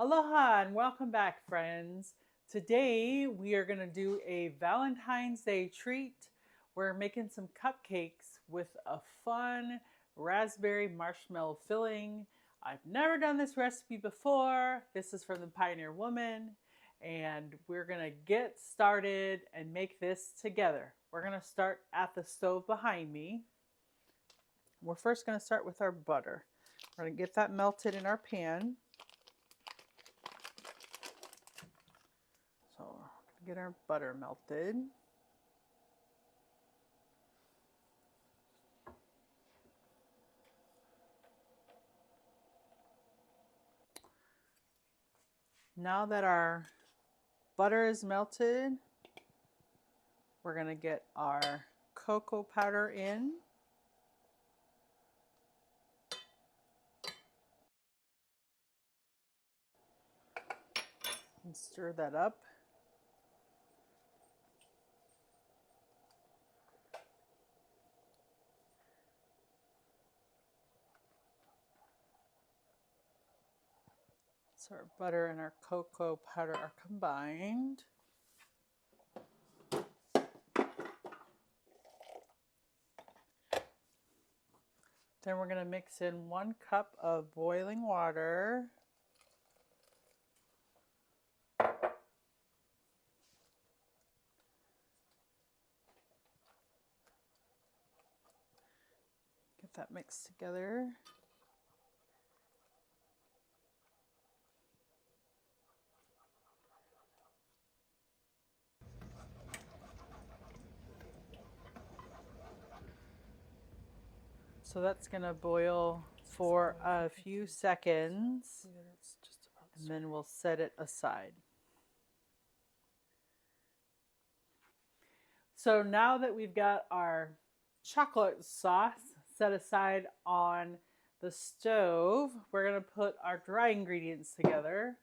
Aloha and welcome back, friends. Today we are going to do a Valentine's Day treat. We're making some cupcakes with a fun raspberry marshmallow filling. I've never done this recipe before. This is from the Pioneer Woman, and we're going to get started and make this together. We're going to start at the stove behind me. We're first going to start with our butter. We're going to get that melted in our pan. So get our butter melted. Now that our butter is melted, we're going to get our cocoa powder in. And stir that up. So our butter and our cocoa powder are combined. Then we're going to mix in 1 cup of boiling water. Get that mixed together. So that's going to boil for a few seconds, and then we'll set it aside. So now that we've got our chocolate sauce set aside on the stove, we're going to put our dry ingredients together.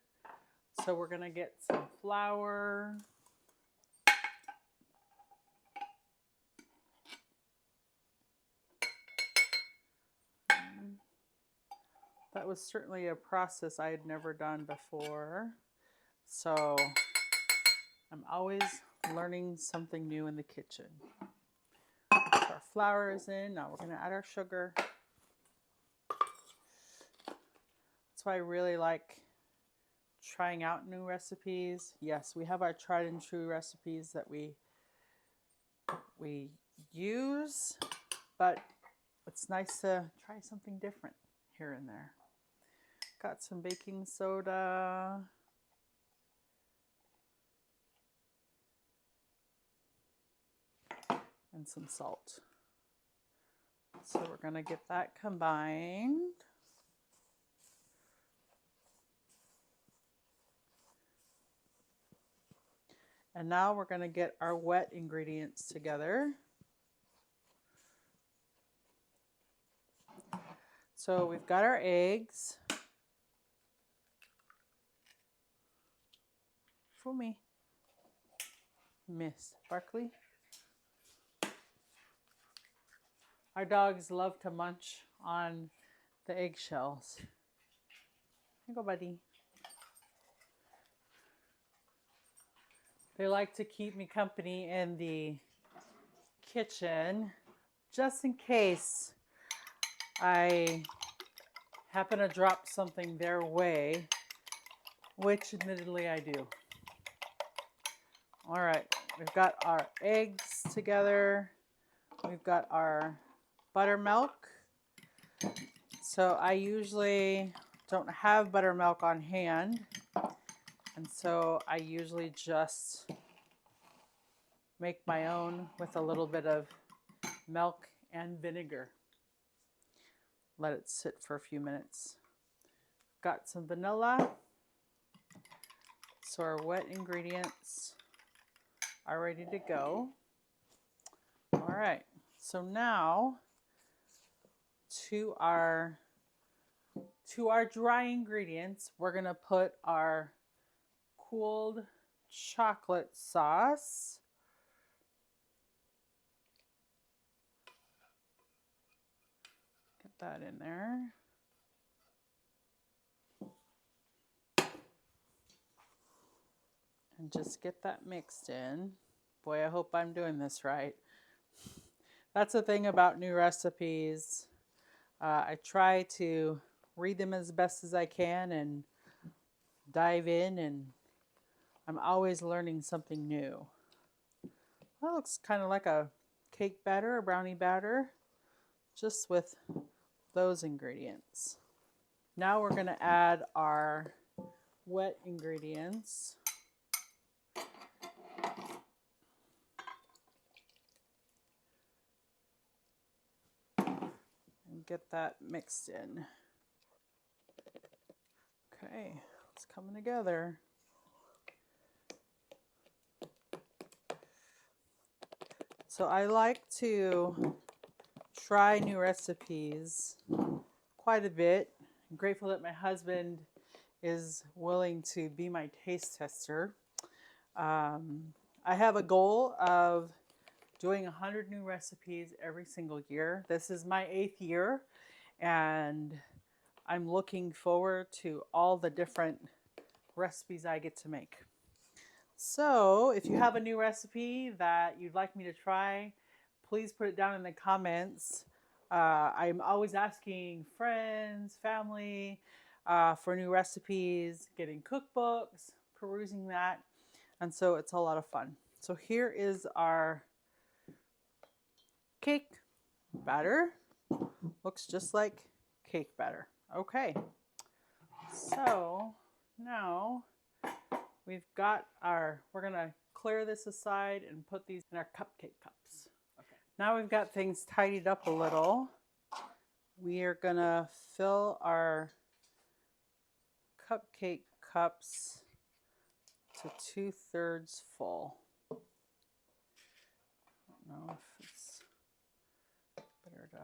So we're going to get some flour. That was certainly a process I had never done before. So I'm always learning something new in the kitchen. So our flour is in. Now we're going to add our sugar. That's why I really like trying out new recipes. Yes, we have our tried and true recipes that we use, but it's nice to try something different here and there. Got some baking soda. And some salt. So we're going to get that combined. And now we're going to get our wet ingredients together. So we've got our eggs. Fumi. Miss Barkley. Our dogs love to munch on the eggshells. Here you go, buddy. They like to keep me company in the kitchen just in case I happen to drop something their way, which admittedly I do. All right, we've got our eggs together. We've got our buttermilk. So I usually don't have buttermilk on hand, and so I usually just make my own with a little bit of milk and vinegar. Let it sit for a few minutes. Got some vanilla. So our wet ingredients are ready to go. All right, so now to our dry ingredients, we're going to put our cooled chocolate sauce. Get that in there. and just get that mixed in. Boy, I hope I'm doing this right. That's the thing about new recipes. I try to read them as best as I can and dive in, and I'm always learning something new. That looks kind of like a cake batter, a brownie batter, just with those ingredients. Now we're going to add our wet ingredients. And get that mixed in. Okay, it's coming together. So I like to try new recipes quite a bit. I'm grateful that my husband is willing to be my taste tester. I have a goal of doing 100 new recipes every single year. This is my 8th year, and I'm looking forward to all the different recipes I get to make. So if you have a new recipe that you'd like me to try, please put it down in the comments. I'm always asking friends, family for new recipes, getting cookbooks, perusing that, and so it's a lot of fun. So here is our cake batter. Looks just like cake batter. Okay, so now we've got we're gonna clear this aside and put these in our cupcake cups. Okay. Now we've got things tidied up a little. We are gonna fill our cupcake cups to 2/3 full. I don't know if it's better to...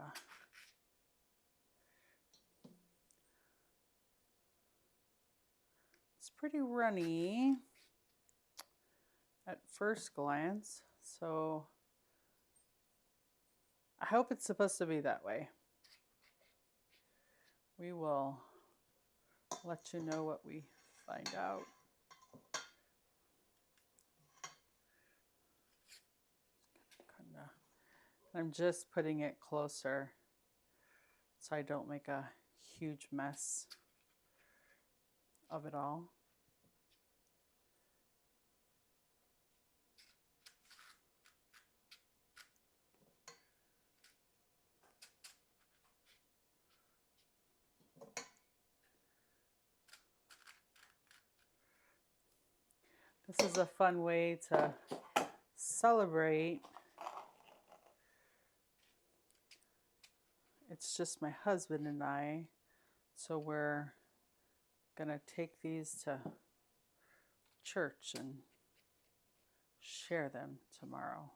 It's pretty runny at first glance, so I hope it's supposed to be that way. We will let you know what we find out. I'm just putting it closer so I don't make a huge mess of it all. This is a fun way to celebrate. It's just my husband and I, so we're gonna take these to church and share them tomorrow.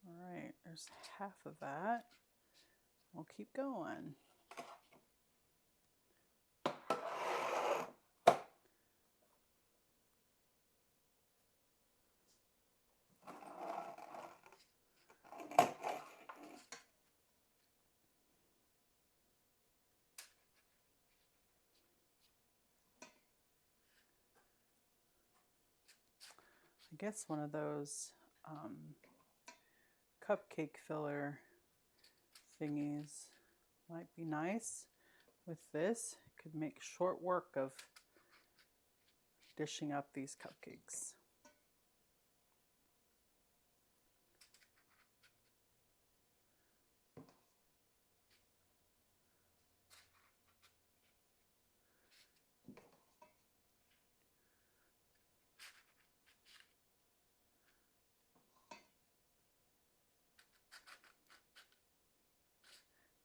All right, there's half of that. We'll keep going. I guess one of those cupcake filler thingies might be nice with this. Could make short work of dishing up these cupcakes.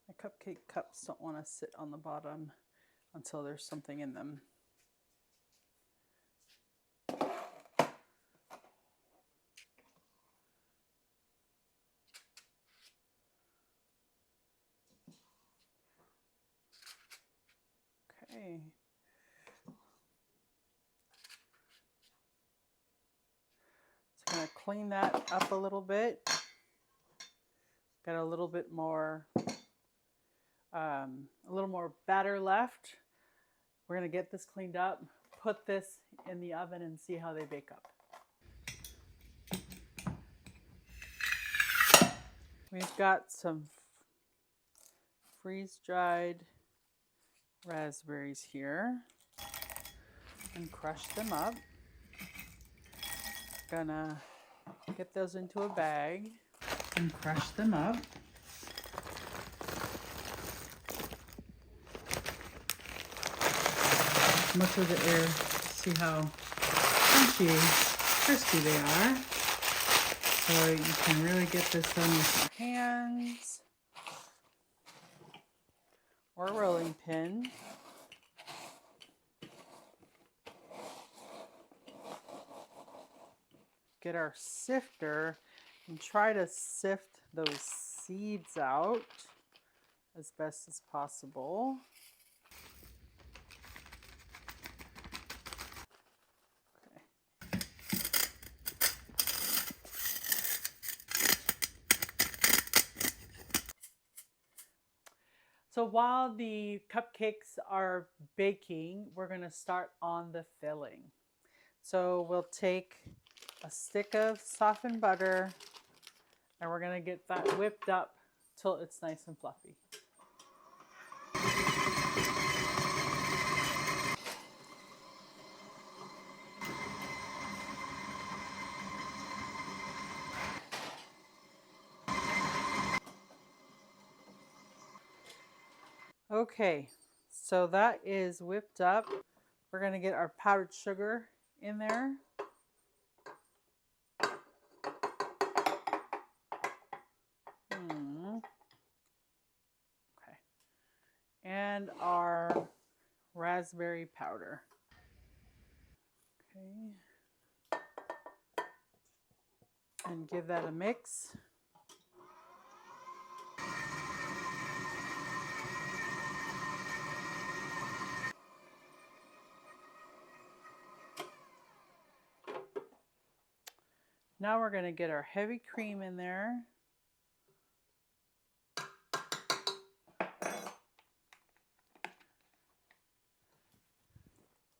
My cupcake cups don't want to sit on the bottom until there's something in them. Okay. So I'm going to clean that up a little bit. Got a little bit more a little more batter left. We're going to get this cleaned up, put this in the oven, and see how they bake up. We've got some freeze-dried raspberries here and crush them up. Gonna get those into a bag and crush them up. Much of the air, see how crunchy, crispy they are. So you can really get this done with your hands or a rolling pin. Get our sifter and try to sift those seeds out as best as possible. Okay. So while the cupcakes are baking, we're going to start on the filling. So we'll take a stick of softened butter and we're going to get that whipped up till it's nice and fluffy. Okay, so that is whipped up. We're going to get our powdered sugar in there. Okay. And our raspberry powder. Okay. And give that a mix. Now we're going to get our heavy cream in there.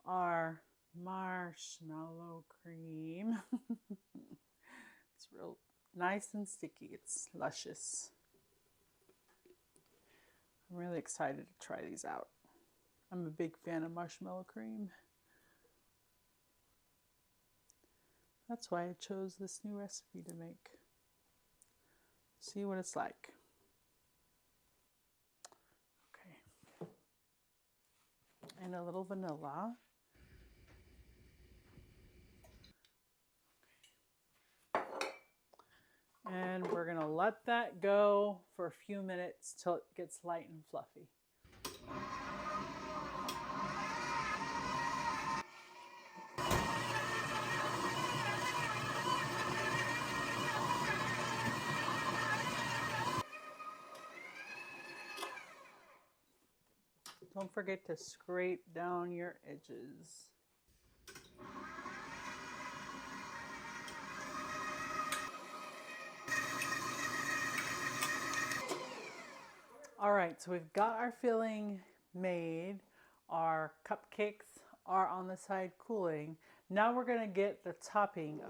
Our marshmallow cream. It's real nice and sticky. It's luscious. I'm really excited to try these out. I'm a big fan of marshmallow cream. That's why I chose this new recipe to make. See what it's like. Okay. And a little vanilla. And we're going to let that go for a few minutes till it gets light and fluffy. Don't forget to scrape down your edges. All right, so we've got our filling made. Our cupcakes are on the side cooling. Now we're going to get the topping.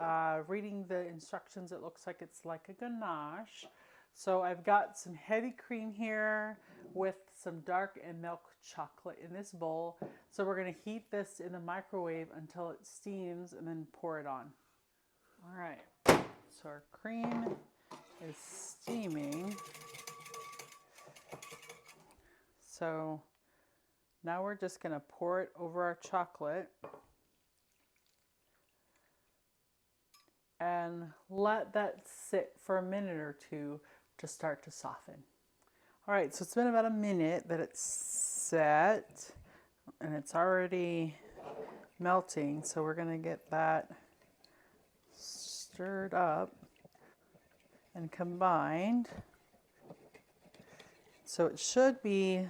Reading the instructions, it looks like it's like a ganache. So I've got some heavy cream here with some dark and milk chocolate in this bowl. So we're going to heat this in the microwave until it steams and then pour it on. All right, so our cream is steaming. So now we're just going to pour it over our chocolate and let that sit for a minute or two to start to soften. All right, so it's been about a minute that it's set and it's already melting. So we're going to get that stirred up and combined. So it should be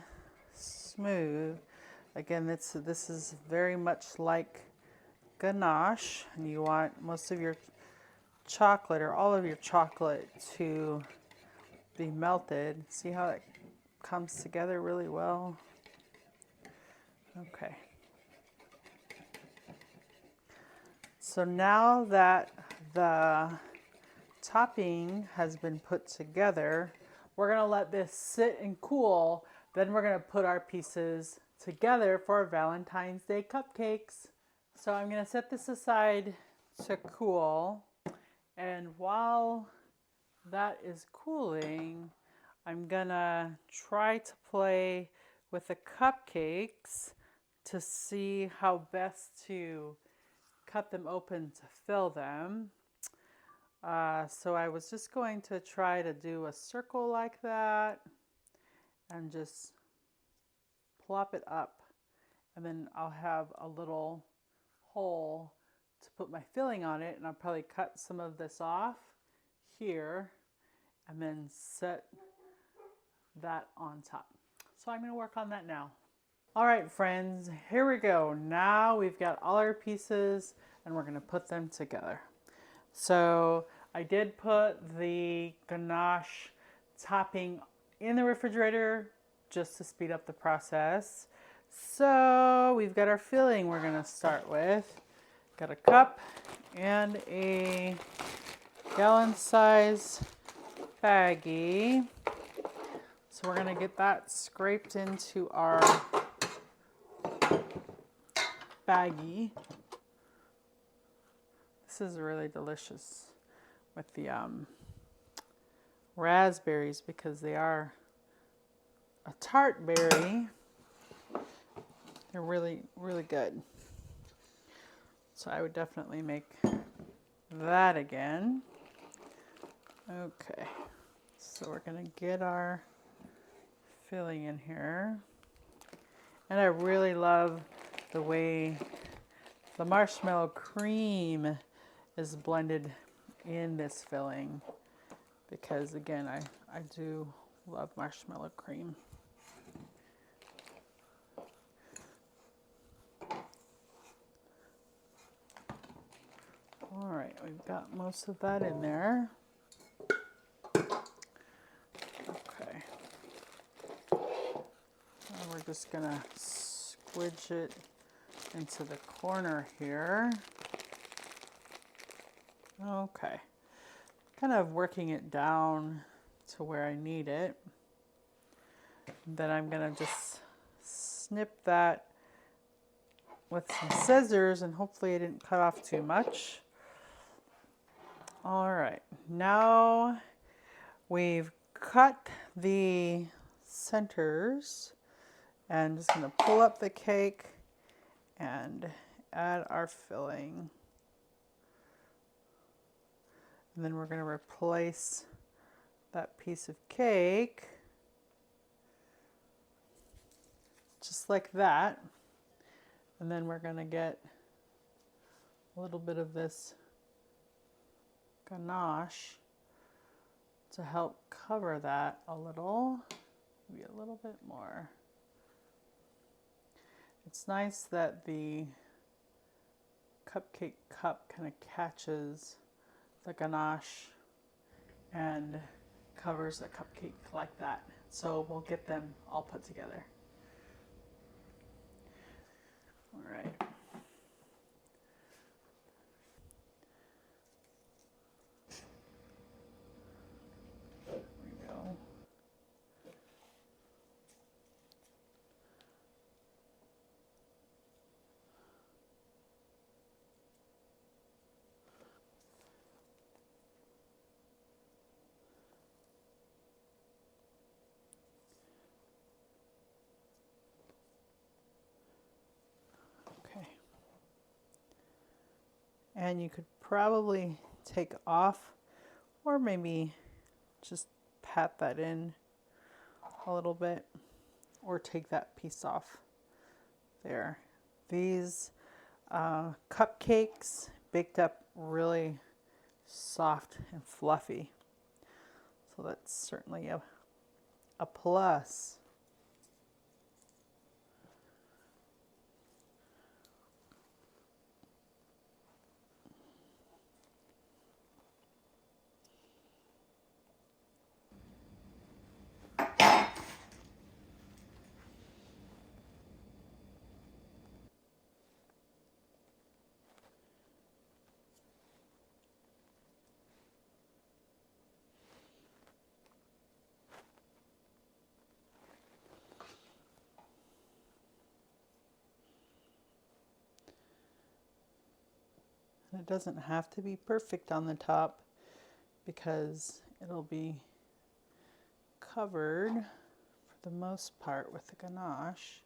smooth. Again, this is very much like ganache, and you want most of your chocolate or all of your chocolate to be melted. See how it comes together really well. Okay. So now that the topping has been put together, we're going to let this sit and cool. Then we're going to put our pieces together for Valentine's Day cupcakes. So I'm going to set this aside to cool. And while that is cooling, I'm going to try to play with the cupcakes to see how best to cut them open to fill them. So I was just going to try to do a circle like that and just plop it up, and then I'll have a little hole to put my filling on it, and I'll probably cut some of this off here and then set that on top. So I'm going to work on that now. All right, friends, here we go. Now we've got all our pieces and we're going to put them together. So I did put the ganache topping in the refrigerator just to speed up the process. So we've got our filling we're going to start with. Got a cup and a gallon size baggie. So we're going to get that scraped into our baggie. This is really delicious with the raspberries because they are a tart berry. They're really, really good. So I would definitely make that again. Okay, so we're gonna get our filling in here. And I really love the way the marshmallow cream is blended in this filling because, again, I do love marshmallow cream. All right, we've got most of that in there. Okay. Now we're just gonna squidge it into the corner here. Okay. Kind of working it down to where I need it. Then I'm gonna just snip that with some scissors, and hopefully I didn't cut off too much. All right, now we've cut the centers, and just gonna pull up the cake and add our filling. And then we're gonna replace that piece of cake, just like that. And then we're gonna get a little bit of this ganache to help cover that a little, maybe a little bit more. It's nice that the cupcake cup kind of catches the ganache and covers the cupcake like that. So we'll get them all put together. All right. There we go. Okay. And you could probably take off, or maybe just pat that in a little bit, or take that piece off there. These cupcakes baked up really soft and fluffy, so that's certainly a plus. And it doesn't have to be perfect on the top because it'll be covered for the most part with the ganache.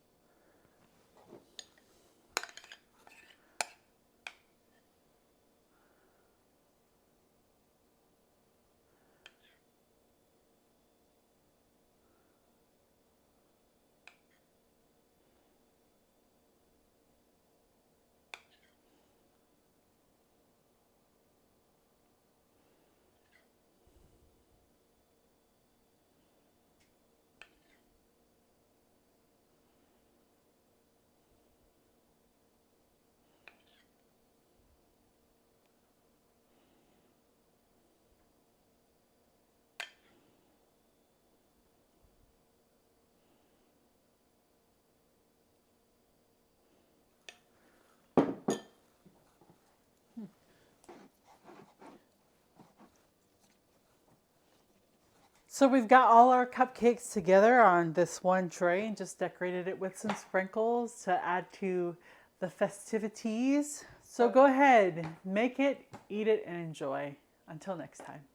So we've got all our cupcakes together on this one tray and just decorated it with some sprinkles to add to the festivities. So go ahead, make it, eat it, and enjoy. Until next time.